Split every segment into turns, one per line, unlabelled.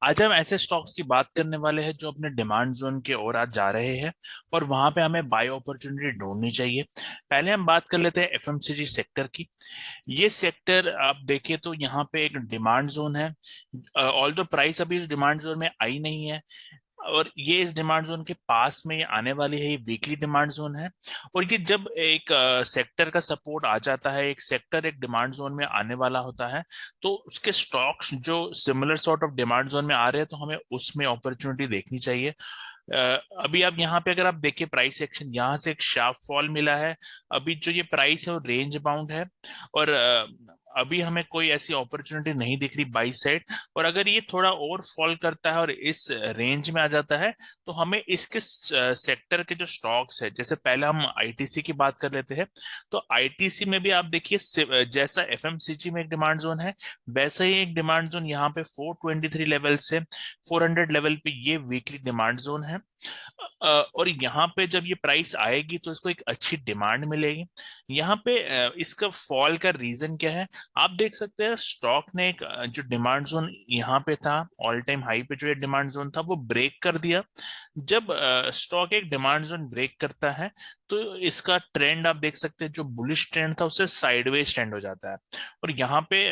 आज हम ऐसे स्टॉक्स की बात करने वाले हैं जो अपने डिमांड जोन के ओर आज जा रहे हैं और वहां पे हमें बाय अपॉर्चुनिटी ढूंढनी चाहिए। पहले हम बात कर लेते हैं एफएमसीजी सेक्टर की। ये सेक्टर आप देखिए तो यहाँ पे एक डिमांड जोन है। ऑल दो प्राइस अभी इस डिमांड जोन में आई नहीं है और ये इस डिमांड जोन के पास में ये आने वाली है। ये वीकली डिमांड जोन है और ये जब एक सेक्टर का सपोर्ट आ जाता है, एक सेक्टर एक डिमांड जोन में आने वाला होता है, तो उसके स्टॉक्स जो similar sort of demand zone में आ रहे हैं तो हमें उसमें अपॉर्चुनिटी देखनी चाहिए। अभी आप यहाँ पे अगर आप देखिए प्राइस एक्शन, यहाँ से एक शार्प फॉल मिला है। अभी जो ये प्राइस है वो रेंज बाउंड है और अभी हमें कोई ऐसी अपॉर्चुनिटी नहीं दिख रही बाई साइड। और अगर ये थोड़ा और फॉल करता है और इस रेंज में आ जाता है तो हमें इसके सेक्टर के जो स्टॉक्स है, जैसे पहले हम आईटीसी की बात कर लेते हैं, तो आईटीसी में भी आप देखिए जैसा एफएमसीजी में एक डिमांड जोन है, वैसा ही एक डिमांड जोन यहाँ पे 423 लेवल से 400 लेवल पे ये वीकली डिमांड जोन है। और यहाँ पे जब ये प्राइस आएगी तो इसको एक अच्छी डिमांड मिलेगी। यहाँ पे इसका फॉल का रीजन क्या है, आप देख सकते हैं स्टॉक ने एक जो डिमांड जोन यहाँ पे था, ऑल टाइम हाई पे जो ये डिमांड जोन था वो ब्रेक कर दिया। जब स्टॉक एक डिमांड जोन ब्रेक करता है तो इसका ट्रेंड आप देख सकते हैं, जो बुलिश ट्रेंड था उससे साइडवेज ट्रेंड हो जाता है। और यहाँ पे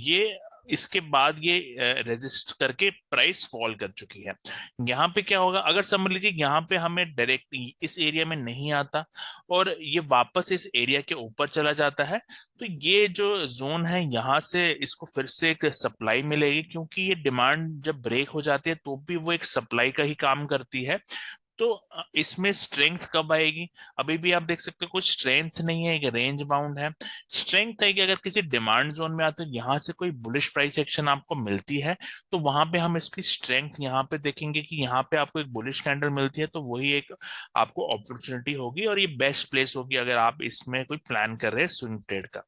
ये इसके बाद ये रेजिस्ट करके प्राइस फॉल कर चुकी है। यहाँ पे क्या होगा, अगर समझ लीजिए यहाँ पे हमें डायरेक्ट इस एरिया में नहीं आता और ये वापस इस एरिया के ऊपर चला जाता है, तो ये जो जोन है यहाँ से इसको फिर से एक सप्लाई मिलेगी, क्योंकि ये डिमांड जब ब्रेक हो जाती है तो भी वो एक सप्लाई का ही काम करती है। तो इसमें स्ट्रेंथ कब आएगी, अभी भी आप देख सकते हो कुछ स्ट्रेंथ नहीं है, एक रेंज बाउंड है। स्ट्रेंथ है कि अगर किसी डिमांड जोन में आते हैं यहाँ से कोई बुलिश प्राइस एक्शन आपको मिलती है तो वहां पे हम इसकी स्ट्रेंथ यहाँ पे देखेंगे कि यहाँ पे आपको एक बुलिश कैंडल मिलती है तो वही एक आपको अपॉर्चुनिटी होगी और ये बेस्ट प्लेस होगी अगर आप इसमें कोई प्लान कर रहे हैं स्विंग ट्रेड का।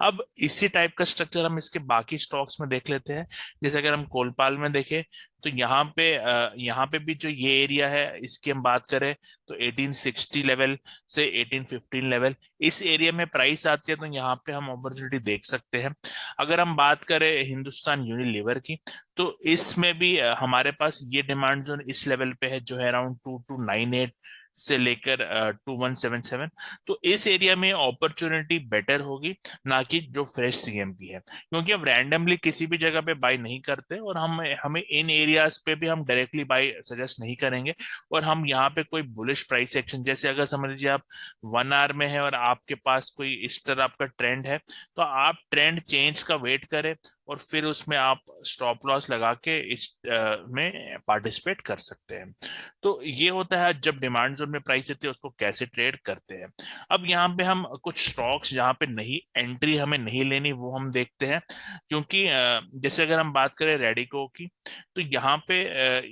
अब इसी टाइप का स्ट्रक्चर हम इसके बाकी स्टॉक्स में देख लेते हैं। जैसे अगर हम कोलपाल में देखें तो यहाँ पे भी जो ये एरिया है इसकी हम बात करें तो 1860 लेवल से 1815 लेवल, इस एरिया में प्राइस आती है तो यहाँ पे हम अपॉर्चुनिटी देख सकते हैं। अगर हम बात करें हिंदुस्तान यूनिलीवर की तो इसमें भी हमारे पास ये डिमांड जोन इस लेवल पे है जो है अराउंड 2298 से लेकर 2177। तो इस एरिया में अपॉर्चुनिटी बेटर होगी, ना कि जो फ्रेश सीएमपी है, क्योंकि हम रैंडमली किसी भी जगह पे बाय नहीं करते और हम हमें इन एरियाज पे भी हम डायरेक्टली बाय सजेस्ट नहीं करेंगे। और हम यहाँ पे कोई बुलिश प्राइस एक्शन, जैसे अगर समझ लीजिए आप 1 आवर में है और आपके पास कोई इस तरह आपका ट्रेंड है, तो आप ट्रेंड चेंज का वेट करें और फिर उसमें आप स्टॉप लॉस लगा के इस में पार्टिसिपेट कर सकते हैं। तो ये होता है जब डिमांड जोन में प्राइस आती है उसको कैसे ट्रेड करते हैं। अब यहाँ पे हम कुछ स्टॉक्स जहाँ पे नहीं एंट्री हमें नहीं लेनी वो हम देखते हैं, क्योंकि जैसे अगर हम बात करें रेडिको की तो यहाँ पे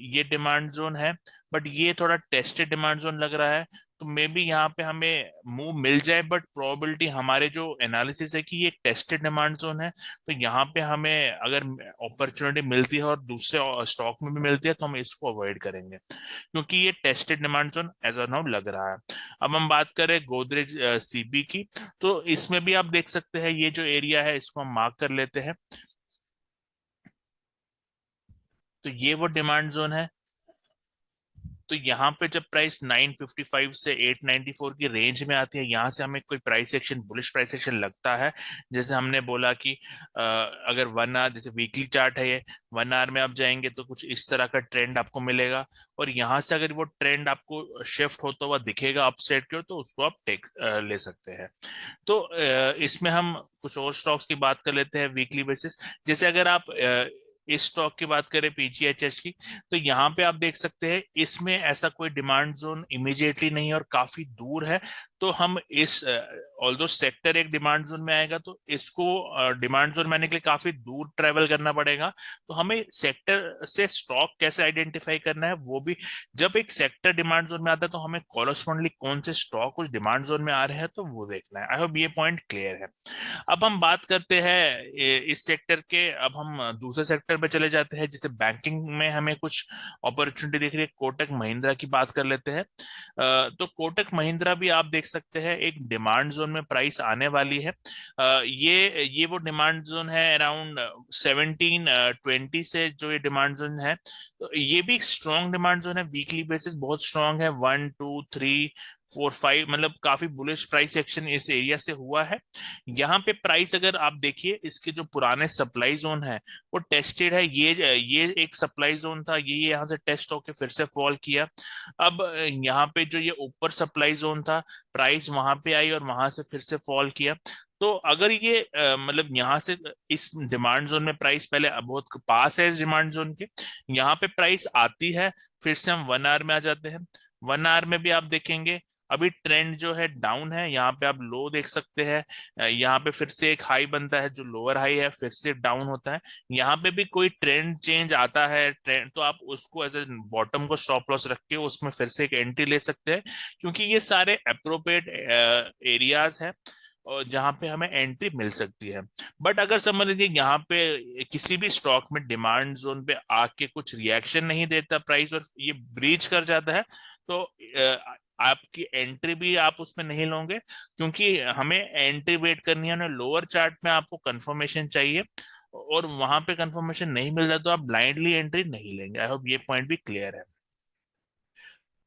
ये डिमांड जोन है, बट ये थोड़ा टेस्टेड डिमांड जोन लग रहा है। तो मे बी यहाँ पे हमें मूव मिल जाए, बट प्रोबेबिलिटी हमारे जो एनालिसिस है कि ये एक टेस्टेड डिमांड जोन है, तो यहाँ पे हमें अगर अपॉर्चुनिटी मिलती है और दूसरे स्टॉक में भी मिलती है तो हम इसको अवॉइड करेंगे, क्योंकि ये tested demand zone as of now लग रहा है। अब हम बात करें गोदरेज सीबी की, तो इसमें भी आप देख सकते हैं ये जो एरिया है इसको हम मार्क कर लेते हैं। तो ये वो डिमांड जोन है। तो यहाँ पे जब प्राइस 955 से 894 की रेंज में आती है, यहाँ से हमें कोई price action bullish price action लगता है। जैसे हमने बोला कि अगर 1 आवर, जैसे वीकली चार्ट है ये, 1 आवर में आप जाएंगे तो कुछ इस तरह का ट्रेंड आपको मिलेगा और यहाँ से अगर वो ट्रेंड आपको शिफ्ट होता हुआ दिखेगा अपसाइड की ओर तो उसको आप टेक ले सकते हैं। तो इसमें हम कुछ और स्टॉक्स की बात कर लेते हैं वीकली बेसिस। जैसे अगर आप इस स्टॉक की बात करें पीजीएचएच की, तो यहाँ पे आप देख सकते हैं इसमें ऐसा कोई डिमांड जोन इमीडिएटली नहीं है और काफी दूर है। तो हम इस ऑल्दो सेक्टर एक डिमांड जोन में आएगा तो इसको डिमांड जोन में आने के लिए काफी दूर ट्रेवल करना पड़ेगा। तो हमें सेक्टर से स्टॉक कैसे आइडेंटिफाई करना है वो भी, जब एक सेक्टर डिमांड जोन में आता है तो हमें कॉरस्पॉन्डली कौन से स्टॉक उस डिमांड जोन में आ रहे हैं तो वो देखना है। आई होप ये पॉइंट क्लियर है। अब हम बात करते हैं इस सेक्टर के, अब हम दूसरे सेक्टर पे चले जाते हैं। जैसे बैंकिंग में हमें कुछ अपॉर्चुनिटी दिख रही है, कोटक महिंद्रा की बात कर लेते हैं। तो कोटक महिंद्रा भी आप देख सकते हैं एक डिमांड जोन जोन में प्राइस आने वाली है। ये वो डिमांड जोन है अराउंड 1720 से, जो ये डिमांड जोन है, तो ये भी स्ट्रॉन्ग डिमांड जोन है। वीकली बेसिस बहुत स्ट्रॉन्ग है, 1 2 3 4 5, मतलब काफी बुलिश प्राइस एक्शन इस एरिया से हुआ है। यहाँ पे प्राइस अगर आप देखिए, इसके जो पुराने सप्लाई जोन है वो टेस्टेड है। ये एक सप्लाई जोन था, ये यहाँ से टेस्ट होके फिर से फॉल किया। अब यहाँ पे जो ये ऊपर सप्लाई जोन था, प्राइस वहां पे आई और वहां से फिर से फॉल किया। तो अगर ये मतलब यहाँ से इस डिमांड जोन में प्राइस पहले बहुत पास है इस डिमांड जोन के, यहाँ पे प्राइस आती है, फिर से हम 1 आवर में आ जाते हैं। 1 आवर में भी आप देखेंगे अभी ट्रेंड जो है डाउन है। यहाँ पे आप लो देख सकते हैं, यहाँ पे फिर से एक हाई बनता है जो लोअर हाई है, फिर से डाउन होता है। यहाँ पे भी कोई ट्रेंड चेंज आता है, ट्रेंड, तो आप उसको एज ए बॉटम को स्टॉप लॉस रख के उसमें फिर से एक एंट्री ले सकते हैं, क्योंकि ये सारे अप्रोप्रिएट एरियाज है और जहाँ पे हमें एंट्री मिल सकती है। बट अगर समझ लीजिए यहाँ पे किसी भी स्टॉक में डिमांड जोन पे आके कुछ रिएक्शन नहीं देता प्राइस और ये ब्रीच कर जाता है, तो आपकी एंट्री भी आप उसमें नहीं लोगे, क्योंकि हमें एंट्री वेट करनी है, लोअर चार्ट में आपको कंफर्मेशन चाहिए, और वहां पे कंफर्मेशन नहीं मिल रहा तो आप ब्लाइंडली एंट्री नहीं लेंगे। आई होप ये पॉइंट भी क्लियर है।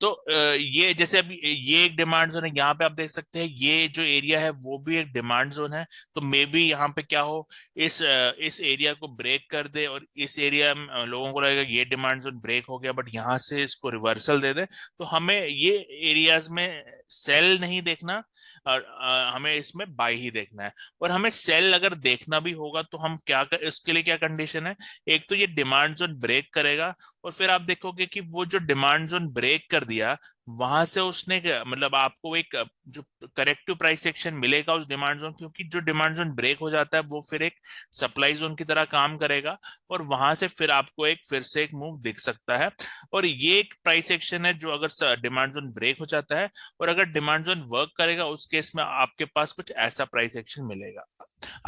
तो ये जैसे अभी ये एक डिमांड जोन है, यहाँ पे आप देख सकते हैं ये जो एरिया है वो भी एक डिमांड जोन है। तो मे बी यहाँ पे क्या हो, इस एरिया को ब्रेक कर दे और इस एरिया में लोगों को लगेगा ये डिमांड जोन ब्रेक हो गया, बट यहाँ से इसको रिवर्सल दे दे। तो हमें ये एरियाज में सेल नहीं देखना, और हमें इसमें बाय ही देखना है। और हमें सेल अगर देखना भी होगा तो हम क्या कर, इसके लिए क्या कंडीशन है, एक तो ये डिमांड जोन ब्रेक करेगा, और फिर आप देखोगे कि वो जो डिमांड जोन ब्रेक कर दिया वहां से उसने मतलब आपको एक जो करेक्टिव प्राइस एक्शन मिलेगा उस डिमांड जोन, क्योंकि जो डिमांड जोन ब्रेक हो जाता है वो फिर एक सप्लाई जोन की तरह काम करेगा, और वहां से फिर आपको एक फिर से एक मूव दिख सकता है। और ये एक प्राइस एक्शन है जो अगर डिमांड जोन ब्रेक हो जाता है और अगर डिमांड जोन वर्क करेगा, उस केस में आपके पास कुछ ऐसा प्राइस एक्शन मिलेगा।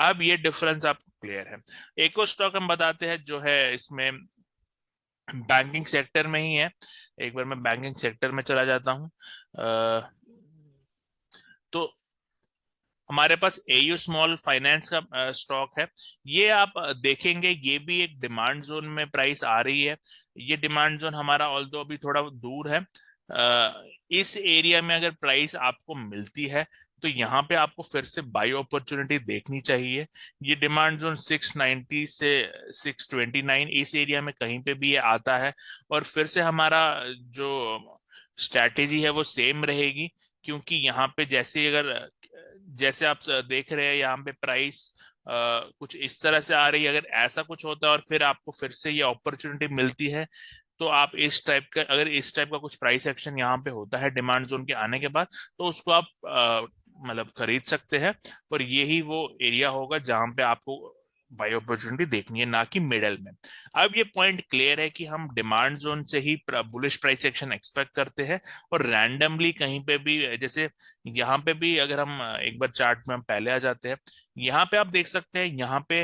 अब ये डिफरेंस आपको क्लियर है। एक और स्टॉक हम बताते हैं जो है इसमें बैंकिंग सेक्टर में ही है। एक बार मैं बैंकिंग सेक्टर में चला जाता हूँ। तो हमारे पास एयू स्मॉल फाइनेंस का स्टॉक है। ये आप देखेंगे ये भी एक डिमांड जोन में प्राइस आ रही है। ये डिमांड जोन हमारा ऑल्दो अभी थोड़ा दूर है। इस एरिया में अगर प्राइस आपको मिलती है तो यहाँ पे आपको फिर से बाई अपॉर्चुनिटी देखनी चाहिए। ये डिमांड जोन 690 से 629 इस एरिया में कहीं पे भी ये आता है, और फिर से हमारा जो स्ट्रैटेजी है वो सेम रहेगी, क्योंकि यहाँ पे जैसे अगर जैसे आप देख रहे हैं यहाँ पे प्राइस कुछ इस तरह से आ रही है, अगर ऐसा कुछ होता है और फिर आपको फिर से ये अपॉर्चुनिटी मिलती है, तो आप इस टाइप का, अगर इस टाइप का कुछ प्राइस एक्शन यहाँ पे होता है डिमांड जोन के आने के बाद, तो उसको आप मतलब खरीद सकते हैं। और यही वो एरिया होगा जहां पे आपको बाई अपॉर्चुनिटी देखनी है, ना कि मिडल में। अब ये पॉइंट क्लियर है कि हम डिमांड जोन से ही बुलिश प्राइस एक्शन एक्सपेक्ट करते हैं, और रैंडमली कहीं पे भी, जैसे यहाँ पे भी अगर हम एक बार चार्ट में हम पहले आ जाते हैं, यहाँ पे आप देख सकते हैं यहाँ पे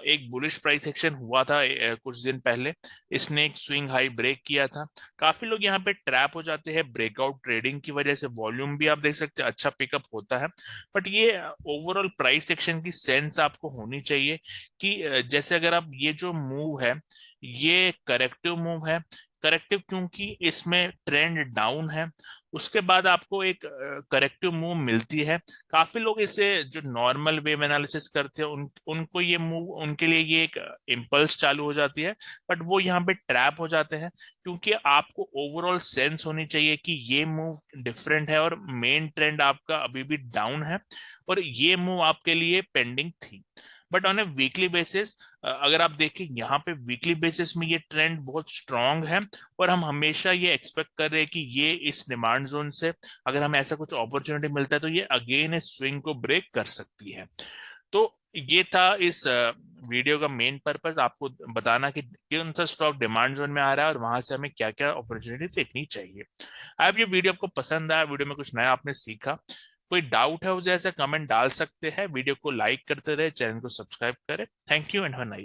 एक बुलिश प्राइस एक्शन हुआ था कुछ दिन पहले। इसने एक स्विंग हाई ब्रेक किया था। काफी लोग यहाँ पे ट्रैप हो जाते हैं ब्रेकआउट ट्रेडिंग की वजह से। वॉल्यूम भी आप देख सकते हैं अच्छा पिकअप होता है, बट ये ओवरऑल प्राइस एक्शन की सेंस आपको होनी चाहिए कि जैसे अगर आप ये जो मूव है ये करेक्टिव मूव है। करेक्टिव क्योंकि इसमें ट्रेंड डाउन है, उसके बाद आपको एक करेक्टिव मूव मिलती है। काफी लोग इसे जो नॉर्मल वेव एनालिसिस करते हैं उनको ये मूव, उनके लिए ये एक इम्पल्स चालू हो जाती है, बट वो यहाँ पे ट्रैप हो जाते हैं, क्योंकि आपको ओवरऑल सेंस होनी चाहिए कि ये मूव डिफरेंट है और मेन ट्रेंड आपका अभी भी डाउन है, और ये मूव आपके लिए पेंडिंग थी। But on A weekly basis अगर आप देखें यहाँ पे वीकली बेसिस में ये ट्रेंड बहुत स्ट्रांग है, और हम हमेशा ये एक्सपेक्ट कर रहे हैं कि ये इस डिमांड जोन से अगर हमें ऐसा कुछ अपॉर्चुनिटी मिलता है तो ये अगेन इस स्विंग को ब्रेक कर सकती है। तो ये था इस वीडियो का मेन पर्पस, आपको बताना कि कौन सा स्टॉक डिमांड जोन में आ रहा है और वहां से हमें क्या क्या अपॉर्चुनिटी देखनी चाहिए। अब ये वीडियो आपको पसंद आया, वीडियो में कुछ नया आपने सीखा, कोई डाउट है उसे ऐसा कमेंट डाल सकते हैं। वीडियो को लाइक करते रहे, चैनल को सब्सक्राइब करें। Thank you and have a nice